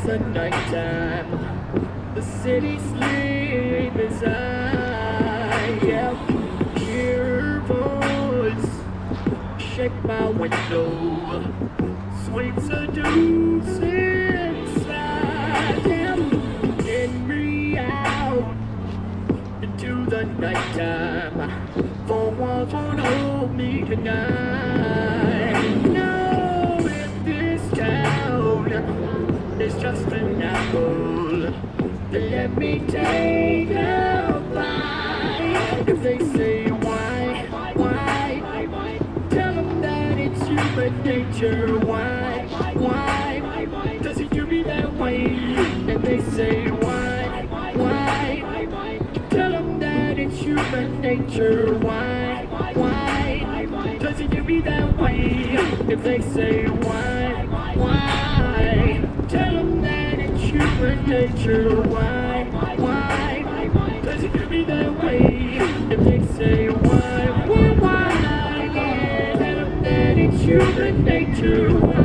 the nighttime, the city sleep as I hear her voice shake my window, swing seduce inside in me out into the nighttime. For walls won't hold me tonight. No, in this town, it's just an apple. Let me take a bite. If they say why, tell them that it's human nature. Why does it do me that way? If they say why, tell them that it's human nature. Why does it do me that way? If they say why, tell them that it's human nature. Why does it do me that way? If they say why, tell them that it's human nature.